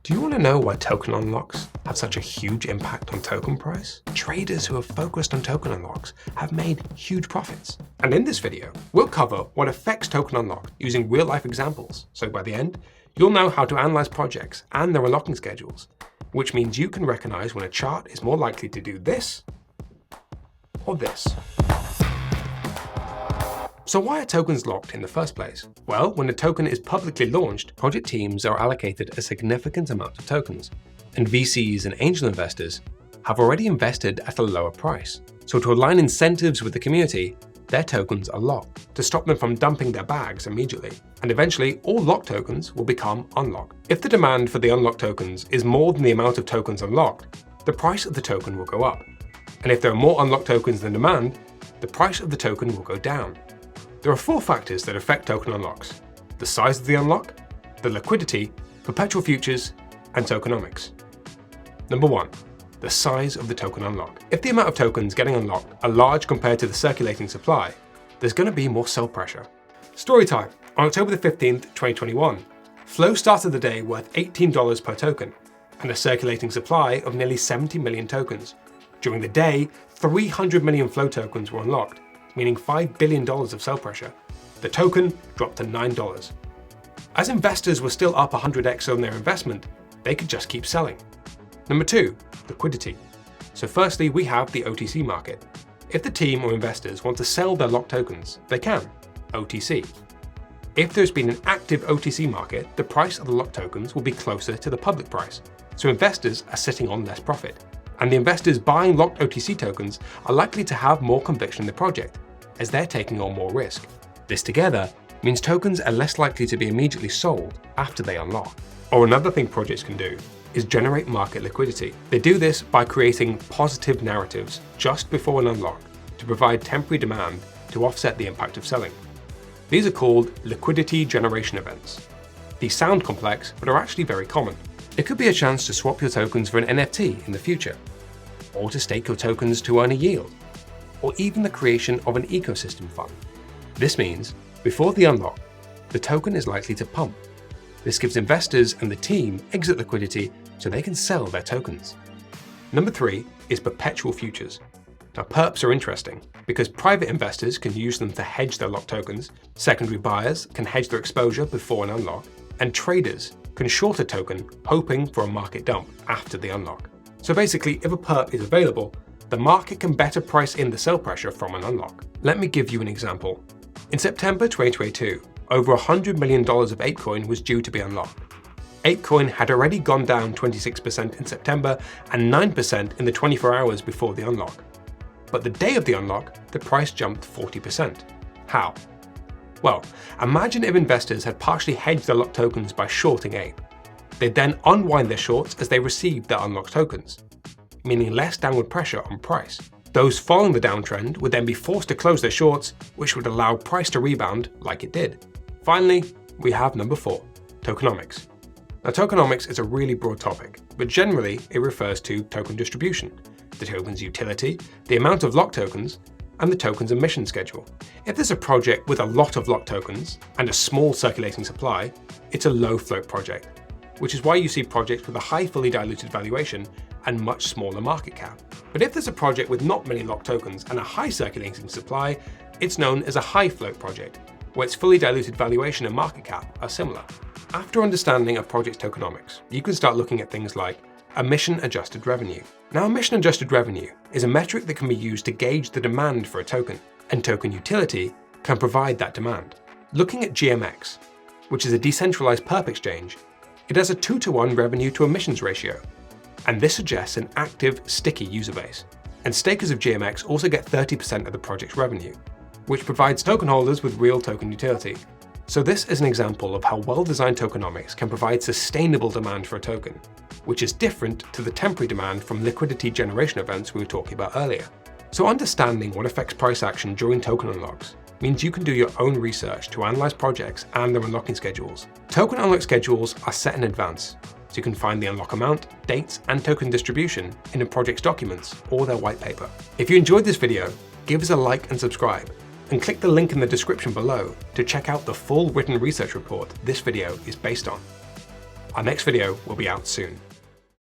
Do you want to know why token unlocks have such a huge impact on token price? Traders who have focused on token unlocks have made huge profits. And in this video, we'll cover what affects token unlock using real-life examples. So by the end, you'll know how to analyze projects and their unlocking schedules, which means you can recognize when a chart is more likely to do this or this. So why are tokens locked in the first place? Well, when a token is publicly launched, project teams are allocated a significant amount of tokens, and VCs and angel investors have already invested at a lower price. So to align incentives with the community, their tokens are locked to stop them from dumping their bags immediately. And eventually, all locked tokens will become unlocked. If the demand for the unlocked tokens is more than the amount of tokens unlocked, the price of the token will go up. And if there are more unlocked tokens than demand, the price of the token will go down. There are 4 factors that affect token unlocks: the size of the unlock, the liquidity, perpetual futures, and tokenomics. Number 1, the size of the token unlock. If the amount of tokens getting unlocked are large compared to the circulating supply, there's going to be more sell pressure. Story time. On October the 15th, 2021, Flow started the day worth $18 per token and a circulating supply of nearly 70 million tokens. During the day, 300 million Flow tokens were unlocked, meaning $5 billion of sell pressure. The token dropped to $9. As investors were still up 100x on their investment, they could just keep selling. Number 2, liquidity. So firstly, we have the OTC market. If the team or investors want to sell their locked tokens, they can, OTC. If there's been an active OTC market, the price of the locked tokens will be closer to the public price, so investors are sitting on less profit. And the investors buying locked OTC tokens are likely to have more conviction in the project, as they're taking on more risk. This together means tokens are less likely to be immediately sold after they unlock. Or another thing projects can do is generate market liquidity. They do this by creating positive narratives just before an unlock to provide temporary demand to offset the impact of selling. These are called liquidity generation events. These sound complex, but are actually very common. It could be a chance to swap your tokens for an NFT in the future, or to stake your tokens to earn a yield, or even the creation of an ecosystem fund. This means, before the unlock, the token is likely to pump. This gives investors and the team exit liquidity so they can sell their tokens. Number 3 is perpetual futures. Now, perps are interesting because private investors can use them to hedge their locked tokens, secondary buyers can hedge their exposure before an unlock, and traders can short a token hoping for a market dump after the unlock. So basically, if a perp is available, the market can better price in the sell pressure from an unlock. Let me give you an example. In September 2022, over $100 million of Apecoin was due to be unlocked. Apecoin had already gone down 26% in September and 9% in the 24 hours before the unlock. But the day of the unlock, the price jumped 40%. How? Well, imagine if investors had partially hedged their locked tokens by shorting Ape. They'd then unwind their shorts as they received their unlocked tokens, meaning less downward pressure on price. Those following the downtrend would then be forced to close their shorts, which would allow price to rebound like it did. Finally, we have number 4, tokenomics. Now, tokenomics is a really broad topic, but generally it refers to token distribution, the token's utility, the amount of locked tokens, and the token's emission schedule. If there's a project with a lot of locked tokens and a small circulating supply, it's a low float project, which is why you see projects with a high fully diluted valuation and much smaller market cap. But if there's a project with not many locked tokens and a high circulating supply, it's known as a high float project, where its fully diluted valuation and market cap are similar. After understanding a project's tokenomics, you can start looking at things like emission-adjusted revenue. Now, emission-adjusted revenue is a metric that can be used to gauge the demand for a token, and token utility can provide that demand. Looking at GMX, which is a decentralized perp exchange, it has a 2-to-1 revenue to emissions ratio, and this suggests an active, sticky user base. And stakers of GMX also get 30% of the project's revenue, which provides token holders with real token utility. So this is an example of how well-designed tokenomics can provide sustainable demand for a token, which is different to the temporary demand from liquidity generation events we were talking about earlier. So understanding what affects price action during token unlocks means you can do your own research to analyze projects and their unlocking schedules. Token unlock schedules are set in advance, so you can find the unlock amount, dates, and token distribution in a project's documents or their white paper. If you enjoyed this video, give us a like and subscribe, and click the link in the description below to check out the full written research report this video is based on. Our next video will be out soon.